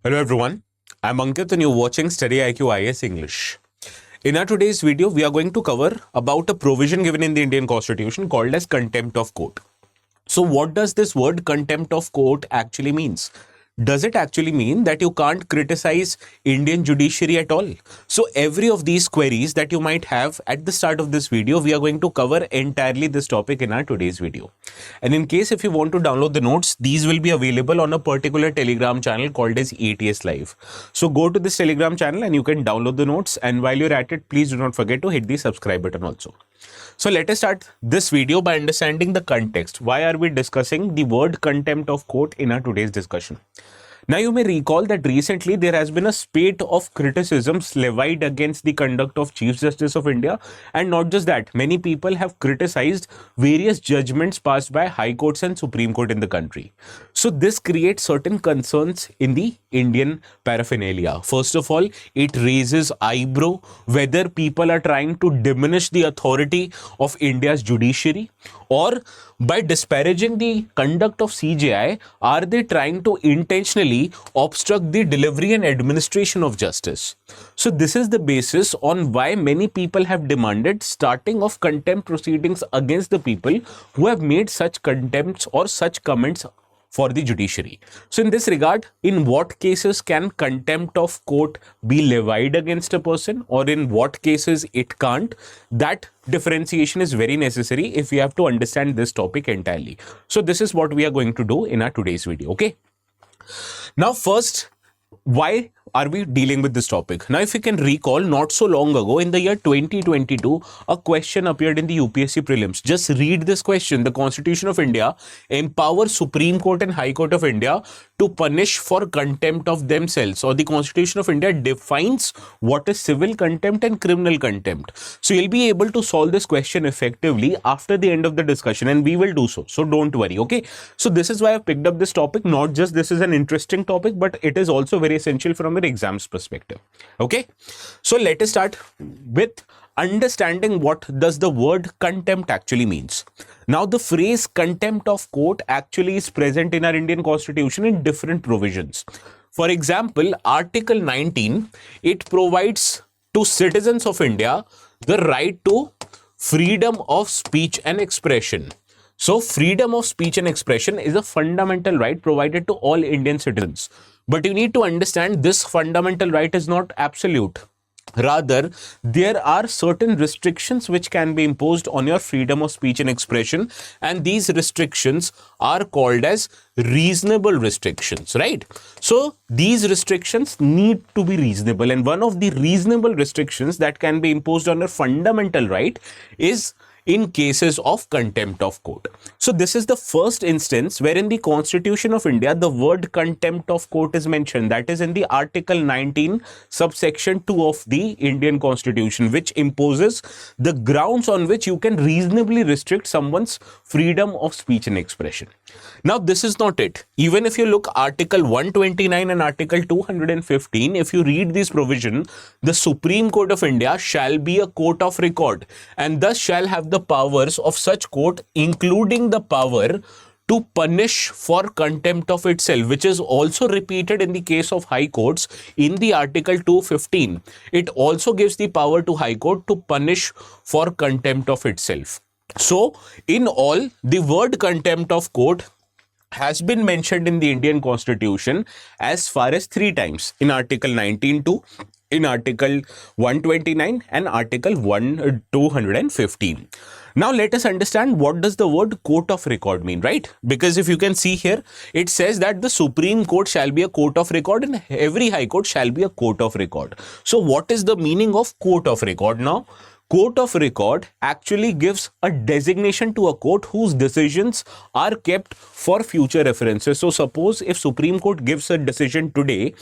Hello everyone, I'm Ankit and you're watching StudyIQ IS English. In our today's video, we are going to cover about a provision given in the Indian Constitution called as Contempt of Court. So what does this word Contempt of Court actually means? Does it actually mean that you can't criticize Indian judiciary at all? So every of these queries that you might have at the start of this video, we are going to cover entirely this topic in our today's video. And in case if you want to download the notes, these will be available on a particular Telegram channel called as ATS Live. So go to this Telegram channel and you can download the notes. And while you're at it, please do not forget to hit the subscribe button also. So let us start this video by understanding the context. Why are we discussing the word contempt of court in our today's discussion? Now you may recall that recently there has been a spate of criticisms levied against the conduct of Chief Justice of India, and not just that, many people have criticized various judgments passed by High Courts and Supreme Court in the country. So this creates certain concerns in the Indian paraphernalia. First of all, it raises eyebrow whether people are trying to diminish the authority of India's judiciary, or by disparaging the conduct of CJI, are they trying to intentionally obstruct the delivery and administration of justice? So this is the basis on why many people have demanded starting of contempt proceedings against the people who have made such contempts or such comments for the judiciary. So in this regard, in what cases can contempt of court be levied against a person, or in what cases it can't? That differentiation is very necessary if we have to understand this topic entirely. So this is what we are going to do in our today's video. Okay. Now first, why are we dealing with this topic? Now, if you can recall, not so long ago in the year 2022, a question appeared in the UPSC Prelims. Just read this question. The Constitution of India empowers Supreme Court and High Court of India to punish for contempt of themselves, or the Constitution of India defines what is civil contempt and criminal contempt. So you'll be able to solve this question effectively after the end of the discussion, and we will do so. So don't worry. Okay. So this is why I picked up this topic. Not just this is an interesting topic, but it is also very essential from an exams perspective. Okay. So let us start with understanding what does the word contempt actually means. Now the phrase contempt of court actually is present in our Indian Constitution in different provisions. For example, Article 19, it provides to citizens of India the right to freedom of speech and expression. So freedom of speech and expression is a fundamental right provided to all Indian citizens. But you need to understand this fundamental right is not absolute. Rather, there are certain restrictions which can be imposed on your freedom of speech and expression, and these restrictions are called as reasonable restrictions, right? So these restrictions need to be reasonable, and one of the reasonable restrictions that can be imposed on a fundamental right is in cases of contempt of court. So this is the first instance where in the Constitution of India, the word contempt of court is mentioned. That is in the Article 19, subsection 2 of the Indian Constitution, which imposes the grounds on which you can reasonably restrict someone's freedom of speech and expression. Now, this is not it. Even if you look Article 129 and Article 215, if you read this provision, the Supreme Court of India shall be a court of record and thus shall have the powers of such court, including the power to punish for contempt of itself, which is also repeated in the case of High Courts in the Article 215. It also gives the power to High Court to punish for contempt of itself. So, in all, the word contempt of court has been mentioned in the Indian Constitution as far as 3 times in Article 19(2), in Article 129 and Article 215. Now let us understand what does the word court of record mean, right? Because if you can see here, it says that the Supreme Court shall be a court of record and every High Court shall be a court of record. So what is the meaning of court of record now? Court of record actually gives a designation to a court whose decisions are kept for future references. So suppose if Supreme Court gives a decision today,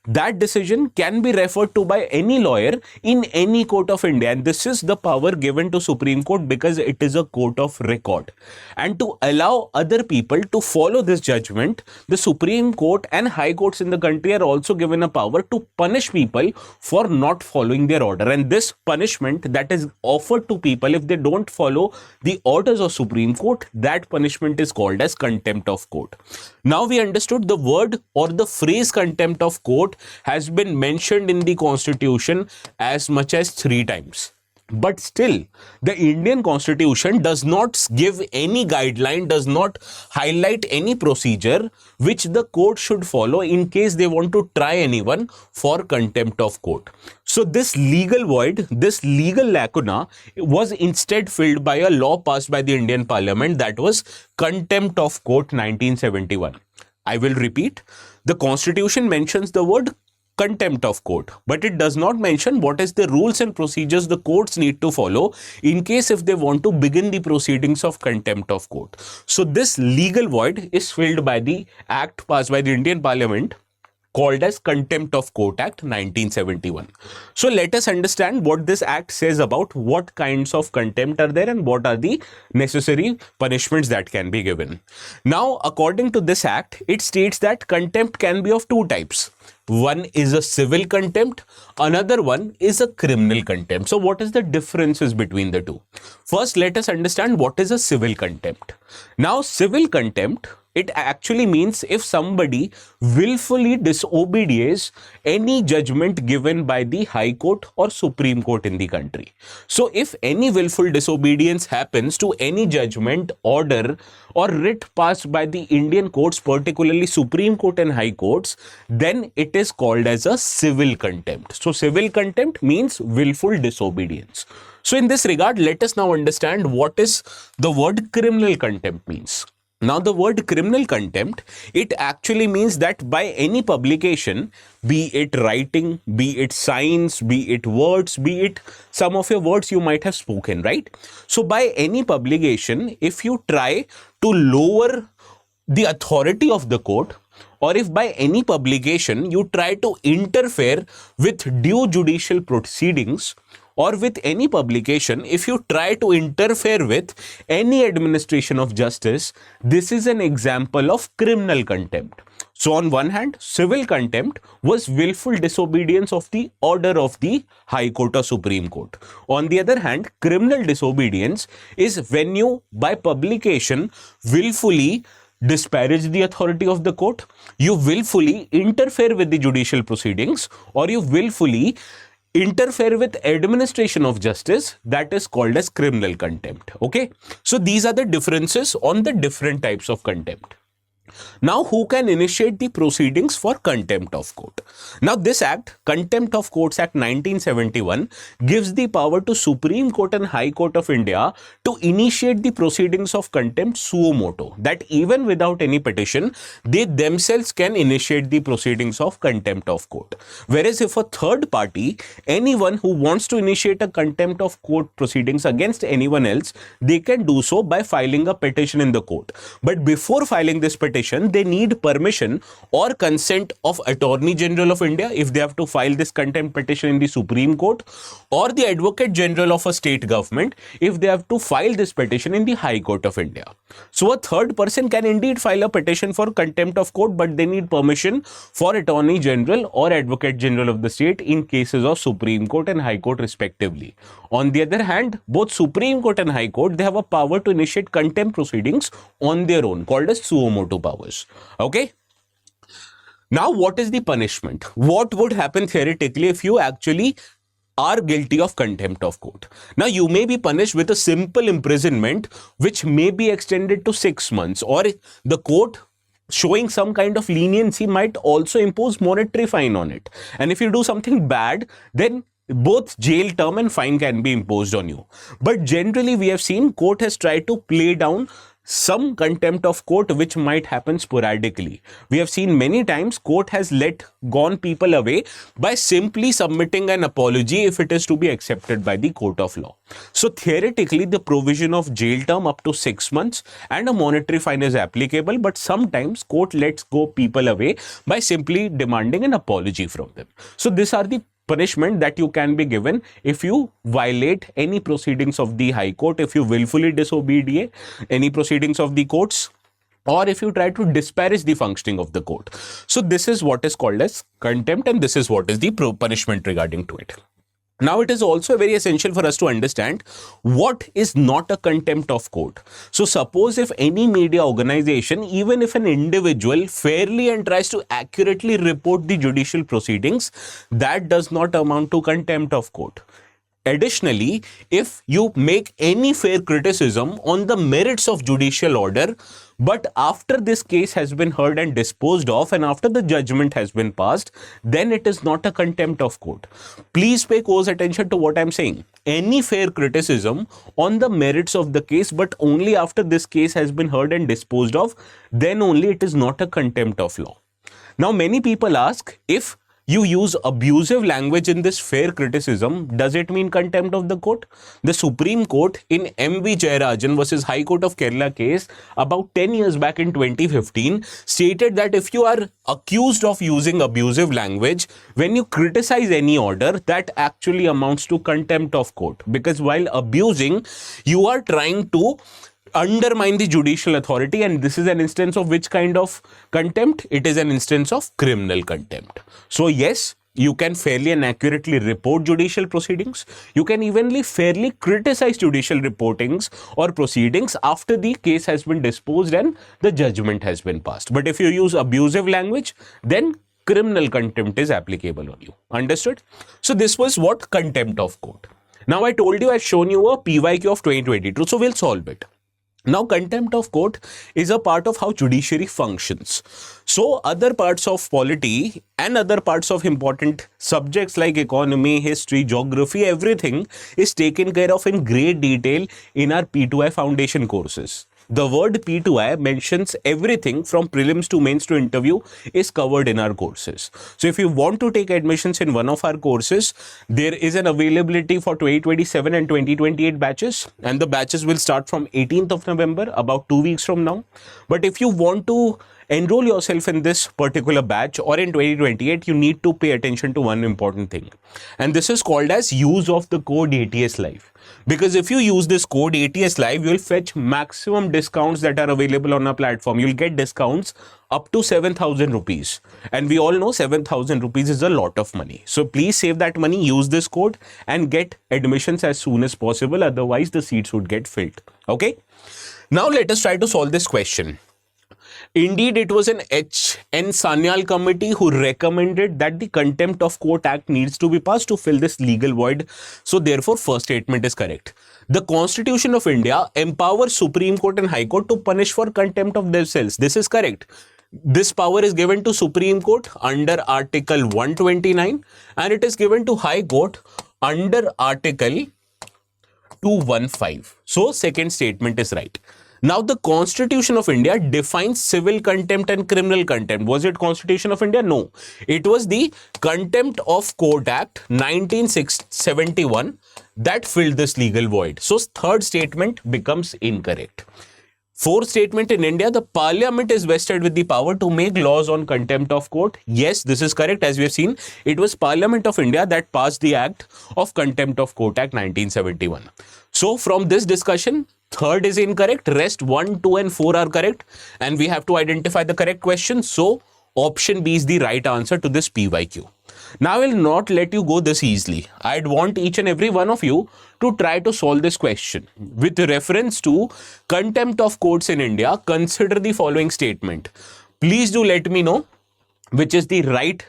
that decision can be referred to by any lawyer in any court of India, and this is the power given to Supreme Court because it is a court of record. And to allow other people to follow this judgment, the Supreme Court and high courts in the country are also given a power to punish people for not following their order. And this punishment that is offered to people if they don't follow the orders of Supreme Court, that punishment is called as contempt of court. Now we understood the word or the phrase contempt of court has been mentioned in the Constitution as much as 3 times. But still, the Indian Constitution does not give any guideline, does not highlight any procedure which the court should follow in case they want to try anyone for contempt of court. So this legal void, this legal lacuna was instead filled by a law passed by the Indian Parliament, that was Contempt of Court 1971. I will repeat, the Constitution mentions the word contempt of court, but it does not mention what is the rules and procedures the courts need to follow in case if they want to begin the proceedings of contempt of court. So this legal void is filled by the act passed by the Indian Parliament called as Contempt of Court Act 1971. So let us understand what this act says about what kinds of contempt are there and what are the necessary punishments that can be given. Now, according to this act, it states that contempt can be of 2 types. One is a civil contempt, another one is a criminal contempt. So what is the differences between the two? First, let us understand what is a civil contempt. Now, civil contempt, it actually means if somebody willfully disobeys any judgment given by the High Court or Supreme Court in the country. So if any willful disobedience happens to any judgment, order or writ passed by the Indian courts, particularly Supreme Court and High Courts, then it is called as a civil contempt. So civil contempt means willful disobedience. So in this regard, let us now understand what is the word criminal contempt means. Now, the word criminal contempt, it actually means that by any publication, be it writing, be it signs, be it words, be it some of your words you might have spoken, right? So by any publication, if you try to lower the authority of the court, or if by any publication you try to interfere with due judicial proceedings, or with any publication, if you try to interfere with any administration of justice, this is an example of criminal contempt. So on one hand, civil contempt was willful disobedience of the order of the High Court or Supreme Court. On the other hand, criminal disobedience is when you, by publication, willfully disparage the authority of the court, you willfully interfere with the judicial proceedings, or you willfully interfere with administration of justice, that is called as criminal contempt. Okay, so these are the differences on the different types of contempt. Now, who can initiate the proceedings for contempt of court? Now, this act, Contempt of Courts Act 1971, gives the power to Supreme Court and High Court of India to initiate the proceedings of contempt suo motu, that even without any petition, they themselves can initiate the proceedings of contempt of court. Whereas if a third party, anyone who wants to initiate a contempt of court proceedings against anyone else, they can do so by filing a petition in the court. But before filing this petition, they need permission or consent of Attorney General of India if they have to file this contempt petition in the Supreme Court, or the Advocate General of a state government if they have to file this petition in the High Court of India. So a third person can indeed file a petition for contempt of court, but they need permission for Attorney General or Advocate General of the state in cases of Supreme Court and High Court respectively. On the other hand, both Supreme Court and High Court, they have a power to initiate contempt proceedings on their own, called as suo motu powers. Okay. Now, what is the punishment? What would happen theoretically if you actually are guilty of contempt of court? Now, you may be punished with a simple imprisonment, which may be extended to 6 months, or the court, showing some kind of leniency, might also impose monetary fine on it. And if you do something bad, then both jail term and fine can be imposed on you. But generally, we have seen court has tried to play down some contempt of court which might happen sporadically. We have seen many times court has let gone people away by simply submitting an apology if it is to be accepted by the court of law. So theoretically, the provision of jail term up to 6 months and a monetary fine is applicable, but sometimes court lets go people away by simply demanding an apology from them. So these are the punishment that you can be given if you violate any proceedings of the High Court, if you willfully disobey any proceedings of the courts, or if you try to disparage the functioning of the court. So this is what is called as contempt, and this is what is the punishment regarding to it. Now, it is also very essential for us to understand what is not a contempt of court. So suppose if any media organization, even if an individual fairly and tries to accurately report the judicial proceedings, that does not amount to contempt of court. Additionally, if you make any fair criticism on the merits of judicial order, but after this case has been heard and disposed of and after the judgment has been passed, then it is not a contempt of court. Please pay close attention to what I am saying. Any fair criticism on the merits of the case, but only after this case has been heard and disposed of, then only it is not a contempt of law. Now, many people ask, if you use abusive language in this fair criticism, does it mean contempt of the court? The Supreme Court in M.V. Jayarajan versus High Court of Kerala case about 10 years back in 2015 stated that if you are accused of using abusive language when you criticize any order, that actually amounts to contempt of court, because while abusing, you are trying to undermine the judicial authority, and this is an instance of which kind of contempt? It is an instance of criminal contempt. So yes, you can fairly and accurately report judicial proceedings. You can evenly fairly criticize judicial reportings or proceedings after the case has been disposed and the judgment has been passed. But if you use abusive language, then criminal contempt is applicable on you. Understood? So this was what contempt of court. Now I told you, I've shown you a PYQ of 2022, so we'll solve it. Now, contempt of court is a part of how judiciary functions. So, other parts of polity and other parts of important subjects like economy, history, geography, everything is taken care of in great detail in our P2I foundation courses. The word P2I mentions everything from prelims to mains to interview is covered in our courses. So if you want to take admissions in one of our courses, there is an availability for 2027 and 2028 batches, and the batches will start from 18th of November, about 2 weeks from now. But if you want to enroll yourself in this particular batch or in 2028, you need to pay attention to one important thing. And this is called as use of the code ATS Live. Because if you use this code ATS Live, you will fetch maximum discounts that are available on our platform. You'll get discounts up to 7,000 rupees. And we all know 7,000 rupees is a lot of money. So please save that money, use this code and get admissions as soon as possible. Otherwise, the seats would get filled. Okay. Now let us try to solve this question. Indeed, it was an H.N. Sanyal committee who recommended that the Contempt of Court Act needs to be passed to fill this legal void. So therefore, first statement is correct. The Constitution of India empowers Supreme Court and High Court to punish for contempt of themselves. This is correct. This power is given to Supreme Court under Article 129 and it is given to High Court under Article 215. So second statement is right. Now, the Constitution of India defines civil contempt and criminal contempt. Was it Constitution of India? No. It was the Contempt of Court Act 1971 that filled this legal void. So, third statement becomes incorrect. Fourth statement, in India, the parliament is vested with the power to make laws on contempt of court. Yes, this is correct. As we have seen, it was Parliament of India that passed the Act of Contempt of Court Act 1971. So from this discussion, third is incorrect. Rest 1, 2 and 4 are correct. And we have to identify the correct question. So option B is the right answer to this PYQ. Now, I will not let you go this easily. I'd want each and every one of you to try to solve this question. With reference to contempt of courts in India, consider the following statement. Please do let me know which is the right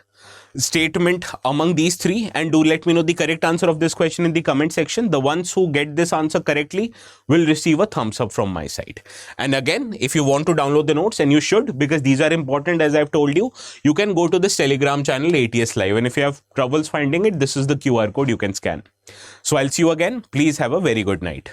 statement among these three, and do let me know the correct answer of this question in the comment section. The ones who get this answer correctly will receive a thumbs up from my side. And again, if you want to download the notes, and you should, because these are important, as I've told you, you can go to this Telegram channel ATS Live, and if you have troubles finding it, this is the QR code you can scan. So I'll see you again. Please have a very good night.